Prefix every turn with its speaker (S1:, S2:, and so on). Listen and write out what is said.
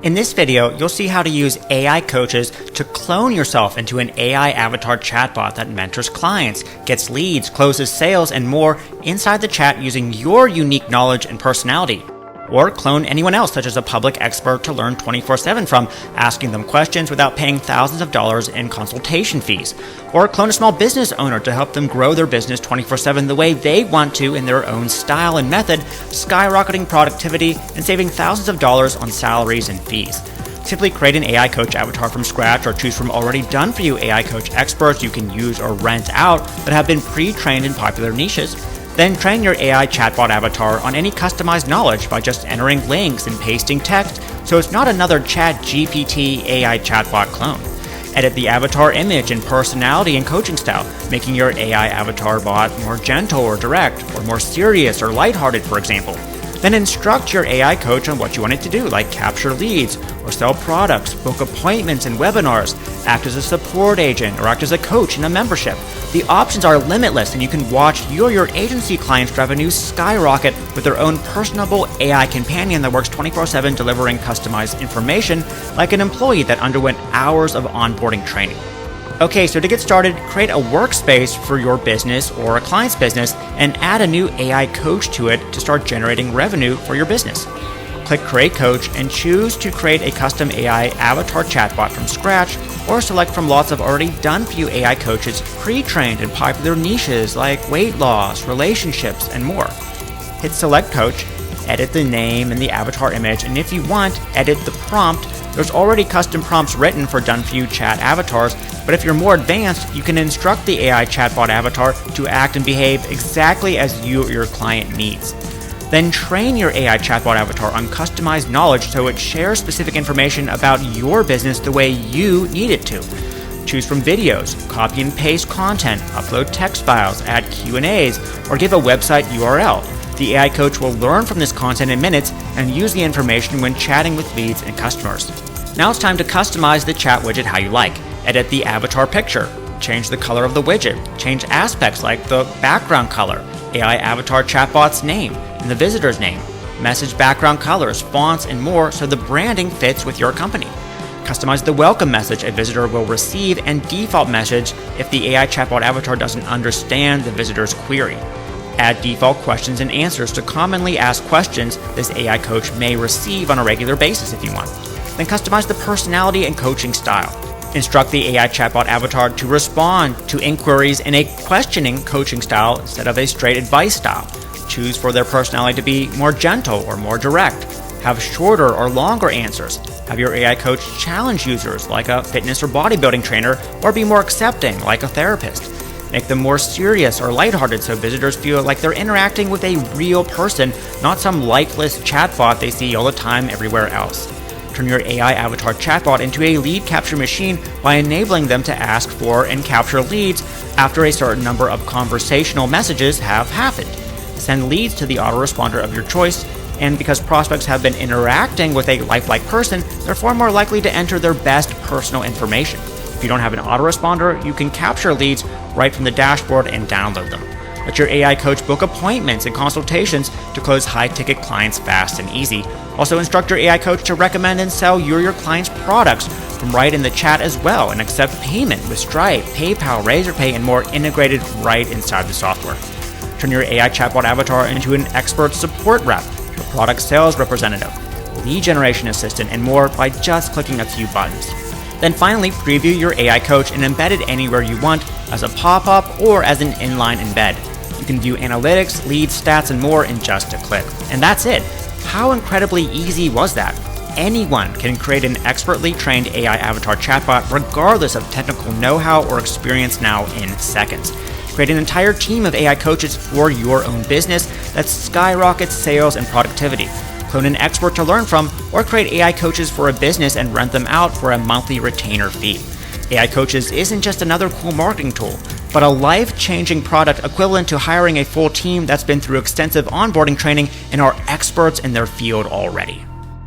S1: In this video, you'll see how to use AI coaches to clone yourself into an AI avatar chatbot that mentors clients, gets leads, closes sales, and more inside the chat using your unique knowledge and personality. Or clone anyone else, such as a public expert, to learn 24/7 from, asking them questions without paying thousands of dollars in consultation fees. Or clone a small business owner to help them grow their business 24/7 the way they want to in their own style and method, skyrocketing productivity and saving thousands of dollars on salaries and fees. Simply create an AI coach avatar from scratch or choose from already done for you AI coach experts you can use or rent out that have been pre-trained in popular niches. Then train your AI chatbot avatar on any customized knowledge by just entering links and pasting text, so it's not another ChatGPT AI chatbot clone. Edit the avatar image and personality and coaching style, making your AI avatar bot more gentle or direct, or more serious or lighthearted, for example. Then instruct your AI coach on what you want it to do, like capture leads, or sell products, book appointments and webinars, act as a support agent, or act as a coach in a membership. The options are limitless, and you can watch your agency clients' revenue skyrocket with their own personable AI companion that works 24/7 delivering customized information like an employee that underwent hours of onboarding training. Okay, so to get started, create a workspace for your business or a client's business and add a new AI coach to it to start generating revenue for your business. Click Create Coach and choose to create a custom AI avatar chatbot from scratch, or select from lots of already done for you AI coaches pre-trained in popular niches like weight loss, relationships, and more. Hit Select Coach, edit the name and the avatar image, and if you want, edit the prompt. There's already custom prompts written for done-for-you chat avatars, but if you're more advanced, you can instruct the AI chatbot avatar to act and behave exactly as you or your client needs. Then train your AI chatbot avatar on customized knowledge so it shares specific information about your business the way you need it to. Choose from videos, copy and paste content, upload text files, add Q&As, or give a website URL. The AI coach will learn from this content in minutes and use the information when chatting with leads and customers. Now it's time to customize the chat widget how you like. Edit the avatar picture, change the color of the widget, change aspects like the background color, AI avatar chatbot's name, and the visitor's name, message background colors, fonts, and more so the branding fits with your company. Customize the welcome message a visitor will receive and default message if the AI chatbot avatar doesn't understand the visitor's query. Add default questions and answers to commonly asked questions this AI coach may receive on a regular basis if you want. Then customize the personality and coaching style. Instruct the AI chatbot avatar to respond to inquiries in a questioning coaching style instead of a straight advice style. Choose for their personality to be more gentle or more direct. Have shorter or longer answers. Have your AI coach challenge users like a fitness or bodybuilding trainer, or be more accepting like a therapist. Make them more serious or lighthearted so visitors feel like they're interacting with a real person, not some lifeless chatbot they see all the time everywhere else. Turn your AI avatar chatbot into a lead capture machine by enabling them to ask for and capture leads after a certain number of conversational messages have happened. Send leads to the autoresponder of your choice, and because prospects have been interacting with a lifelike person, they're far more likely to enter their best personal information. If you don't have an autoresponder, you can capture leads right from the dashboard and download them. Let your AI coach book appointments and consultations to close high-ticket clients fast and easy. Also instruct your AI coach to recommend and sell your clients' products from right in the chat as well, and accept payment with Stripe, PayPal, Razorpay, and more integrated right inside the software. Turn your AI chatbot avatar into an expert support rep, a product sales representative, lead generation assistant, and more by just clicking a few buttons. Then finally, preview your AI coach and embed it anywhere you want, as a pop-up or as an inline embed. You can view analytics, leads, stats, and more in just a click. And that's it. How incredibly easy was that? Anyone can create an expertly trained AI avatar chatbot regardless of technical know-how or experience now in seconds. Create an entire team of AI coaches for your own business that skyrockets sales and productivity. Clone an expert to learn from, or create AI coaches for a business and rent them out for a monthly retainer fee. AI Coaches isn't just another cool marketing tool, but a life-changing product equivalent to hiring a full team that's been through extensive onboarding training and are experts in their field already.